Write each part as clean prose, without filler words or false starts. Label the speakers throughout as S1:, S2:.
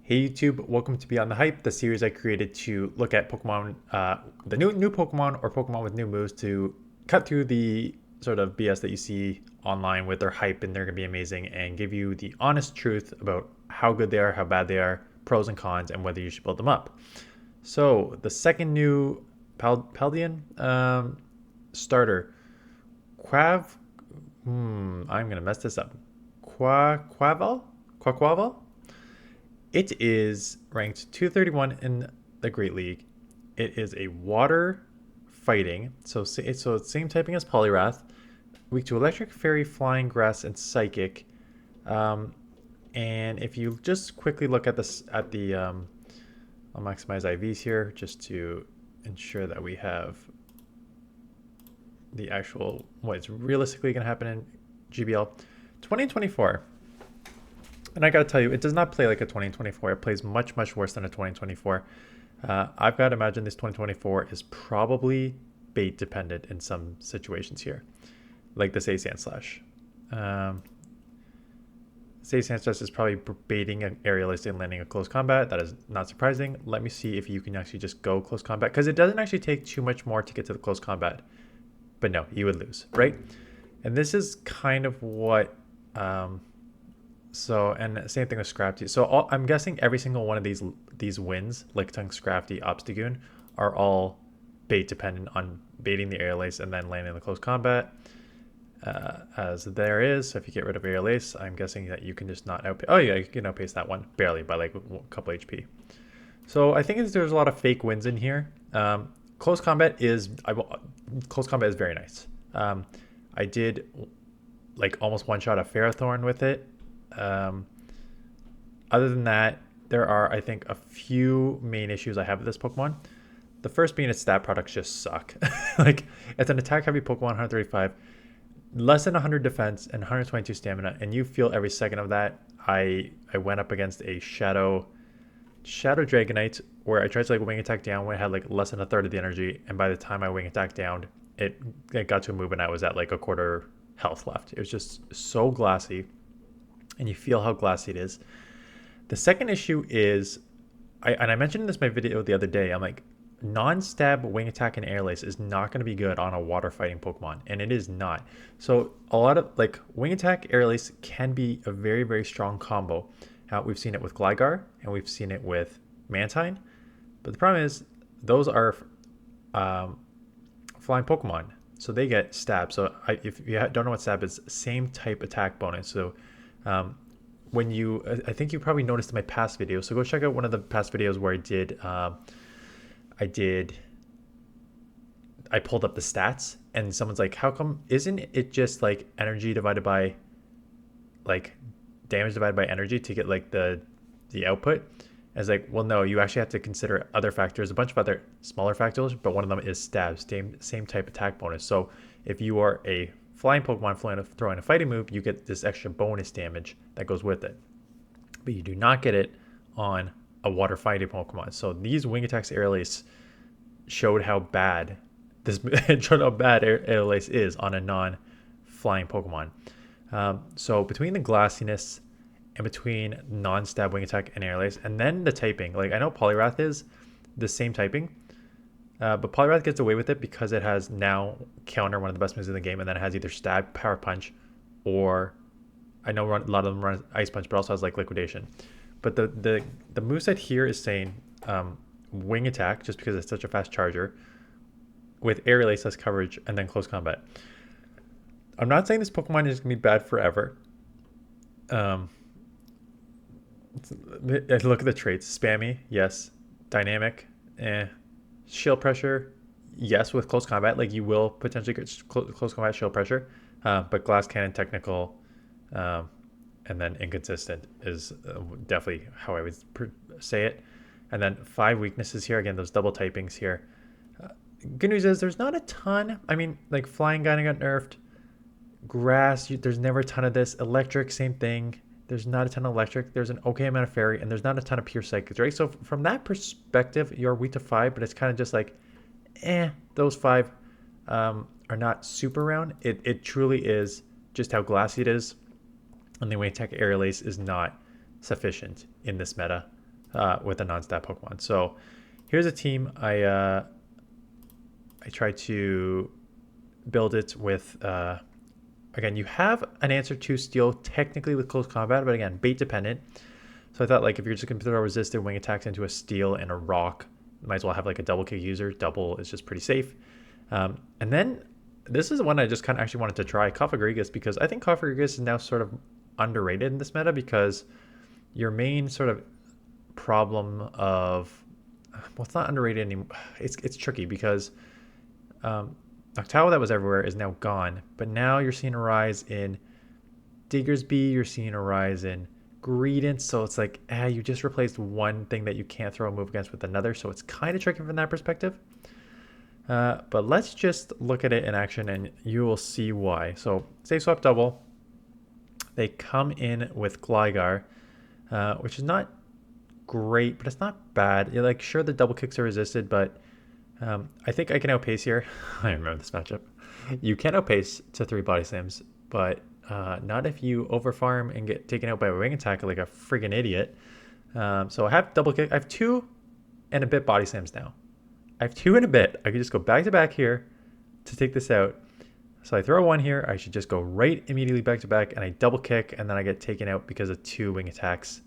S1: Hey YouTube, welcome to Beyond the Hype, the series I created to look at Pokemon, the new Pokemon or Pokemon with new moves to cut through the sort of BS that you see online with their hype and they're going to be amazing and give you the honest truth about how good they are, how bad they are, pros and cons, and whether you should build them up. So the second new Paldean starter, Quav, I'm going to mess this up. Quaquaval? It is ranked 231 in the Great League. It is a water fighting, so it's same typing as Poliwrath, weak to Electric, Fairy, Flying, Grass, and Psychic. And if you just quickly look at this I'll maximize IVs here just to ensure that we have the actual what's realistically going to happen in GBL 2024. And I gotta tell you, it does not play like a 2024. It plays much, much worse than a 2024. I've got to imagine this 2024 is probably bait dependent in some situations here, like the Say Sandslash. Say Sandslash is probably baiting an aerialist and landing a close combat. That is not surprising. Let me see if you can actually just go close combat, because it doesn't actually take too much more to get to the close combat. But no, you would lose, right? And this is kind of what... So, and same thing with Scrafty. So I'm guessing every single one of these wins, Lickitung, Scrafty, Obstagoon, are all bait dependent on baiting the Aerial Ace and then landing the close combat. As there is, so if you get rid of Aerial Ace, I'm guessing that you can just not outpace. Oh yeah, you can outpace that one barely by like a couple HP. So I think there's a lot of fake wins in here. Close combat is very nice. I did like almost one shot a Ferrothorn with it. Other than that, there are, I think, a few main issues I have with this Pokemon. The first being its stat products just suck. Like, it's an attack-heavy Pokemon, 135, less than 100 defense, and 122 stamina, and you feel every second of that. I went up against a Shadow Dragonite, where I tried to like wing attack down when it had like less than a third of the energy, and by the time I wing attack down, it got to a move and I was at like a quarter health left. It was just so glassy. And you feel how glassy it is. The second issue is, I mentioned this in my video the other day, I'm like, non-stab wing attack and air lace is not going to be good on a water fighting Pokemon, and it is not. So a lot of like wing attack, air lace can be a very, very strong combo. We've seen it with Gligar and we've seen it with Mantine, but the problem is those are flying Pokemon, so they get stab. So if you don't know what stab is, same type attack bonus. So when I think you probably noticed in my past video, so go check out one of the past videos where I pulled up the stats and someone's like, how come isn't it just like energy divided by like damage divided by energy to get like the output? I was like, well, no, you actually have to consider other factors, a bunch of other smaller factors, but one of them is stabs, same type attack bonus. So if you are a flying Pokemon throwing a fighting move, you get this extra bonus damage that goes with it. But you do not get it on a water fighting Pokemon. So these wing attacks Aerial Ace showed how bad Aerial Ace is on a non-flying Pokemon. So between the glassiness and between non-stab wing attack and Aerial Ace, and then the typing, like I know Poliwrath is the same typing, but Poliwrath gets away with it because it has now counter, one of the best moves in the game, and then it has either stab, power punch, or I know a lot of them run ice punch, but also has like liquidation. But the moveset here is saying wing attack, just because it's such a fast charger, with aerial ace less coverage, and then close combat. I'm not saying this Pokemon is gonna be bad forever. Look at the traits: spammy, yes; dynamic, shield pressure, yes, with close combat. Like you will potentially get close combat shield pressure, but glass cannon, technical, and then inconsistent is definitely how I would say it. And then 5 weaknesses here. Again, those double typings here. Good news is there's not a ton. I mean, like flying guy got nerfed. Grass, there's never a ton of this. Electric, same thing. There's not a ton of electric. There's an okay amount of fairy, and there's not a ton of pure psychics, right? So from that perspective, you're weak to 5, but it's kind of just like, those 5 are not super round. It truly is just how glassy it is, and the way attack aerial ace is not sufficient in this meta. with a non-stat Pokemon. So here's a team I tried to build it with. Again, you have an answer to steal technically with close combat, but again, bait dependent. So I thought like if you're just going to throw resisted wing attacks into a steel and a rock, you might as well have like a double kick user. Double is just pretty safe. And then this is one I just kind of actually wanted to try, Cofagrigus, because I think Cofagrigus is now sort of underrated in this meta because your main sort of problem of, well, it's not underrated anymore. It's tricky because Octawa that was everywhere is now gone, but now you're seeing a rise in Diggersby, you're seeing a rise in Greedence, so it's like, you just replaced one thing that you can't throw a move against with another, so it's kind of tricky from that perspective. But let's just look at it in action and you will see why. So Safe Swap Double, they come in with Gligar, which is not great, but it's not bad. You're like, sure, the double kicks are resisted, but I think I can outpace here. I remember this matchup. You can outpace to 3 body slams, but not if you overfarm and get taken out by a wing attack like a friggin' idiot. So I have double kick. I have 2 and a bit body slams now. I have 2 and a bit. I could just go back to back here to take this out. So I throw 1 here. I should just go right immediately back to back, and I double kick, and then I get taken out because of 2 wing attacks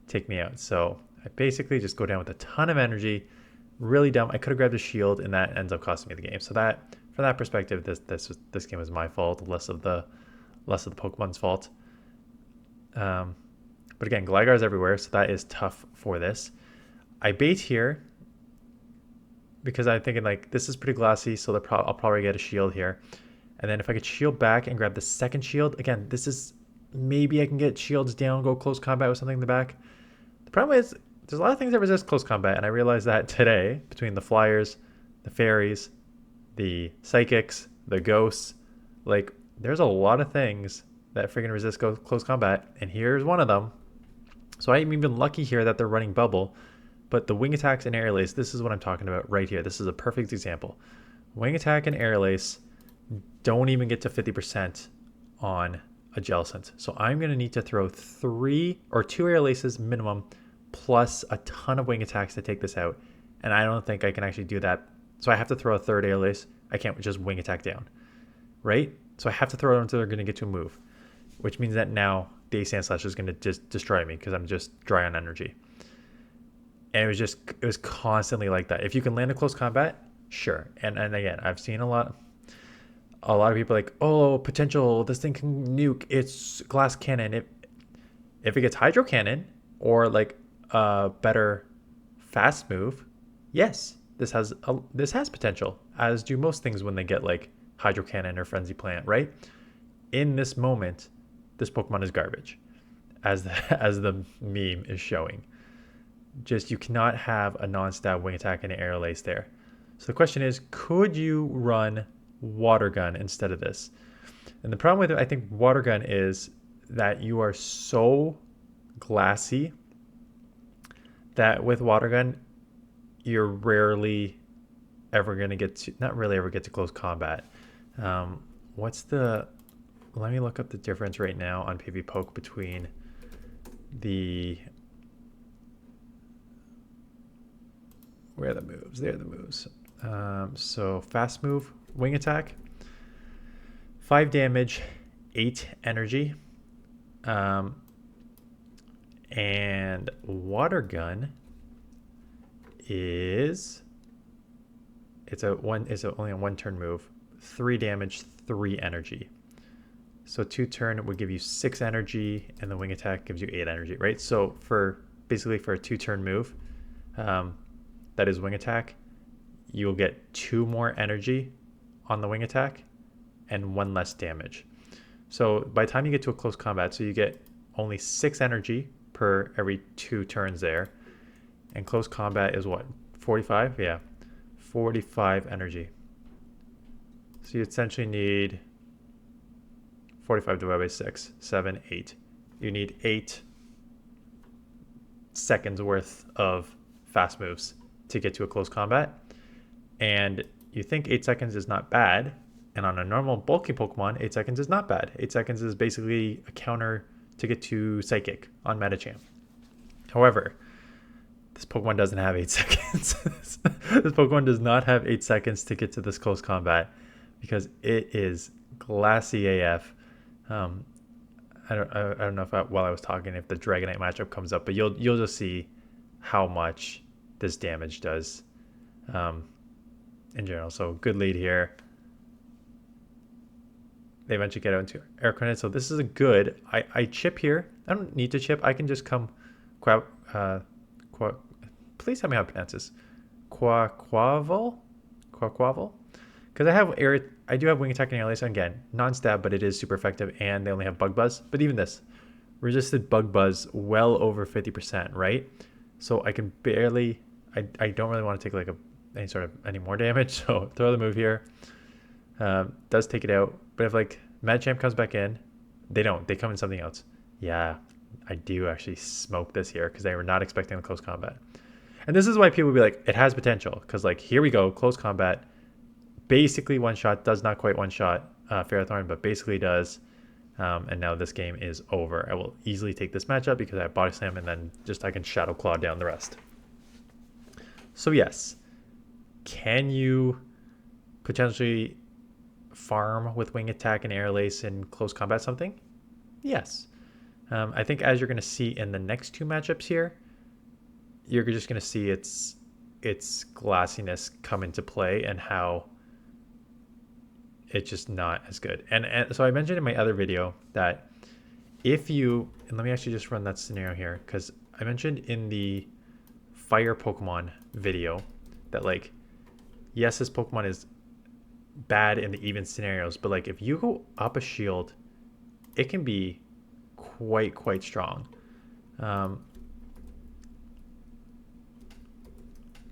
S1: take me out. So I basically just go down with a ton of energy. Really dumb. I could have grabbed a shield, and that ends up costing me the game. So that, from that perspective, this game was my fault, less of the Pokemon's fault. But again, Gligar's everywhere, so that is tough for this. I bait here because I'm thinking like this is pretty glassy, so I'll probably get a shield here. And then if I could shield back and grab the second shield, again, this is maybe I can get shields down, go close combat with something in the back. The problem is there's a lot of things that resist close combat, and I realized that today between the flyers, the fairies, the psychics, the ghosts, like there's a lot of things that freaking resist close combat, and here's one of them. So I'm even lucky here that they're running bubble, but the wing attacks and air lace, this is what I'm talking about right here. This is a perfect example. Wing attack and air lace don't even get to 50% on a Jellicent. So I'm going to need to throw 3 or 2 air laces minimum plus a ton of wing attacks to take this out. And I don't think I can actually do that. So I have to throw a 3rd air lace. I can't just wing attack down, right? So I have to throw it until they're going to get to a move, which means that now the Sand Slash is going to just destroy me because I'm just dry on energy. And it was constantly like that. If you can land a close combat, sure. And again, I've seen a lot of people like, oh, potential, this thing can nuke, it's glass cannon. If it gets hydro cannon or like a better fast move, yes, this has potential, as do most things when they get like hydro cannon or frenzy plant, right? In this moment, this Pokemon is garbage, as the meme is showing. Just, you cannot have a non-stab wing attack and an air lace there. So the question is, could you run Water Gun instead of this? And the problem with it, I think, Water Gun is that you are so glassy that with Water Gun, you're rarely ever going to get to, not really ever get to close combat. Let me look up the difference right now on PvPoke between the, where are the moves? There are the moves. So fast move, wing attack, 5 damage, 8 energy. And Water Gun is, it's only a 1-turn move, 3 damage, 3 energy. So 2-turn would give you 6 energy, and the wing attack gives you 8 energy, right? So basically for a 2-turn move, that is wing attack, you will get 2 more energy on the wing attack and 1 less damage. So by the time you get to a close combat, so you get only 6 energy per every 2 turns there. And close combat is what? 45? Yeah. 45 energy. So you essentially need 45 divided by 6, 7, 8. You need 8 seconds worth of fast moves to get to a close combat. And you think 8 seconds is not bad. And on a normal bulky Pokemon, 8 seconds is not bad. 8 seconds is basically a counter to get to Psychic on Metachamp. However, Pokemon doesn't have 8 seconds. This Pokemon does not have 8 seconds to get to this close combat because it is glassy AF. I don't know if while I was talking if the Dragonite matchup comes up, but you'll just see how much this damage does in general. So good lead here. They eventually get out into Air Grenade, so this is a good. I chip here. I don't need to chip. I can just come. Please tell me how to pronounce this. Quaquaval, because I do have Wing Attack and Air Lace again, non-stab, but it is super effective, and they only have Bug Buzz. But even this, resisted Bug Buzz well over 50%, right? So I can barely. I don't really want to take like any more damage. So throw the move here. Does take it out, but if like Machamp comes back in, they don't. They come in something else. Yeah, I do actually smoke this here because they were not expecting the close combat. And this is why people will be like, it has potential. Because like, here we go, close combat. Basically one shot, does not quite one shot Ferrothorn, but basically does. And now this game is over. I will easily take this matchup because I have Body Slam and then just I can Shadow Claw down the rest. So yes, can you potentially farm with Wing Attack and Air Lace in close combat something? Yes. I think as you're going to see in the next two matchups here, you're just going to see its glassiness come into play and how it's just not as good. And so I mentioned in my other video that if you, and let me actually just run that scenario here, because I mentioned in the Fire Pokemon video that like, yes, this Pokemon is bad in the even scenarios, but like if you go up a shield, it can be quite strong.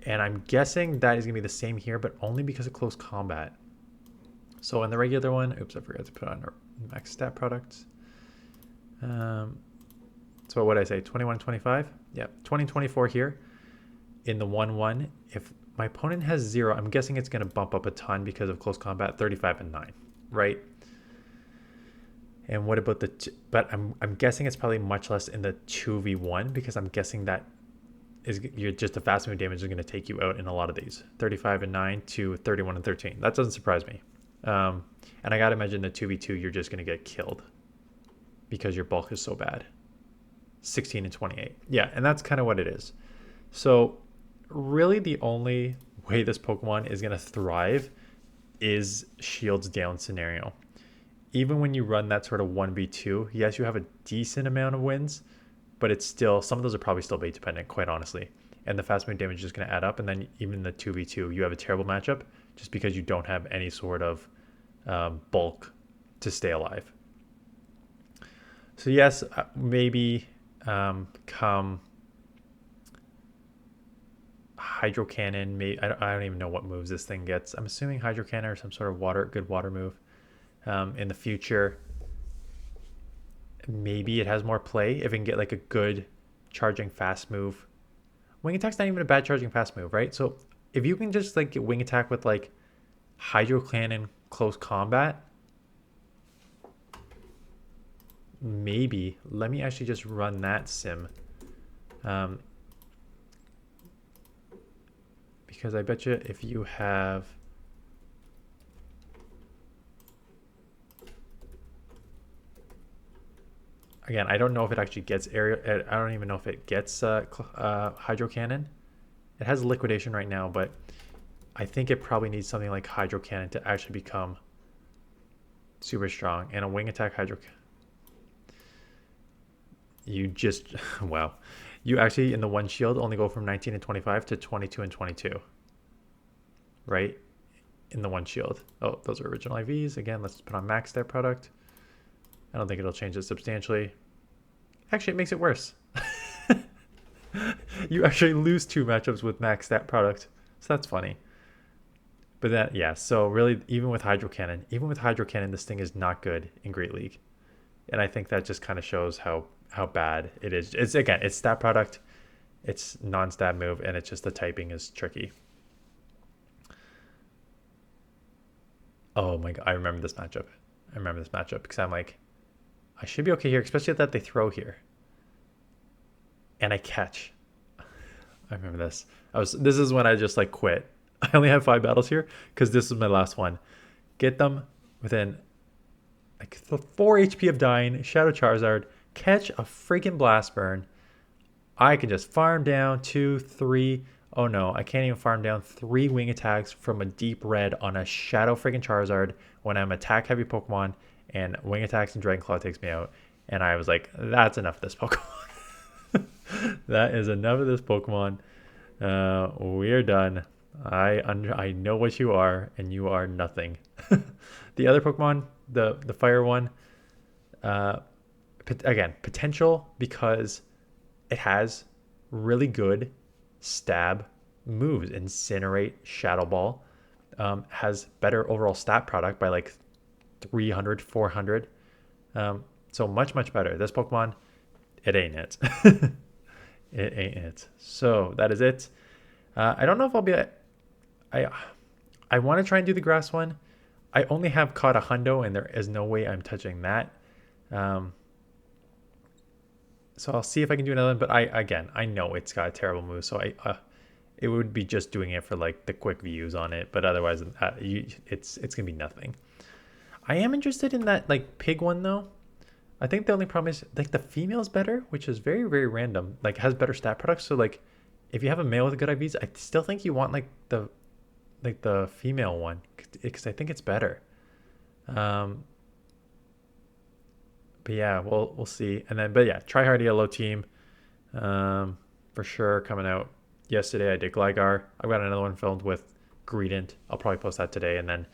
S1: And I'm guessing that is going to be the same here, but only because of close combat. So in the regular one, oops, I forgot to put on our max stat products. So what did I say, 21 and 25? Yeah, 20 and 24 here. In the 1-1, if my opponent has 0, I'm guessing it's going to bump up a ton because of close combat, 35 and 9, right? And what about but I'm guessing it's probably much less in the 2v1 because I'm guessing that you're just the fast move damage is going to take you out in a lot of these 35 and 9 to 31 and 13. That doesn't surprise me. And I got to imagine the 2v2, you're just going to get killed because your bulk is so bad. 16 and 28. Yeah, and that's kind of what it is. So really the only way this Pokemon is going to thrive is shields down scenario. Even when you run that sort of 1v2, yes, you have a decent amount of wins, but it's still, some of those are probably still bait dependent, quite honestly. And the fast move damage is going to add up. And then even in the 2v2, you have a terrible matchup just because you don't have any sort of bulk to stay alive. So yes, maybe come Hydro Cannon. I don't even know what moves this thing gets. I'm assuming Hydro Cannon or some sort of good water move. In the future, maybe it has more play if it can get like a good charging fast move. Wing Attack's not even a bad charging fast move, right? So if you can just like get Wing Attack with like Hydro Cannon close combat, maybe. Let me actually just run that sim. Because I bet you if you have... Again, I don't know if it actually gets area. I don't even know if it gets Hydro Cannon. It has Liquidation right now, but I think it probably needs something like Hydro Cannon to actually become super strong. And a Wing Attack Hydro Cannon. You just, wow. You actually, in the one shield, only go from 19 and 25 to 22 and 22. Right? In the one shield. Oh, those are original IVs. Again, let's put on max stat product. I don't think it'll change it substantially. Actually, it makes it worse. You actually lose 2 matchups with max stat product. So that's funny. But that, yeah, so really, even with Hydro Cannon, this thing is not good in Great League. And I think that just kind of shows how bad it is. It's, again, it's stat product. It's non-stat move, and it's just the typing is tricky. Oh my god, I remember this matchup. Because I'm like, I should be okay here, especially that they throw here. And I catch. I remember this. This is when I just like quit. I only have 5 battles here because this is my last one. Get them within like 4 HP of dying, Shadow Charizard, catch a freaking Blast Burn. I can just farm down 2, 3. Oh no, I can't even farm down 3 wing attacks from a deep red on a Shadow freaking Charizard when I'm attack heavy Pokemon and wing attacks and Dragon Claw takes me out. And I was like, that's enough of this Pokemon. That is enough of this Pokemon. We're done. I know what you are, and you are nothing. The other Pokemon, the fire one, again, potential because it has really good stab moves. Incinerate, Shadow Ball, has better overall stat product by like 300, 400. So much better. This Pokemon, it ain't it. It ain't it. So that is it. I don't know if I'll be. I want to try and do the grass one. I only have caught a hundo, and there is no way I'm touching that. So I'll see if I can do another one. But I know it's got a terrible move, so it would be just doing it for like the quick views on it. But otherwise, it's gonna be nothing. I am interested in that like pig one though. I think the only problem is like the female is better, which is very random. Like has better stat products. So like if you have a male with good IVs, I still think you want like the female one because I think it's better. But yeah, we'll see. And then but yeah, try hard yellow team, for sure coming out. Yesterday I did Gligar. I've got another one filmed with Greedent. I'll probably post that today, and then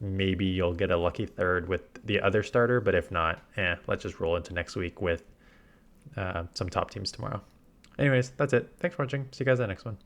S1: maybe you'll get a lucky third with the other starter, but if not, let's just roll into next week with some top teams tomorrow. Anyways, that's it. Thanks for watching. See you guys in the next one.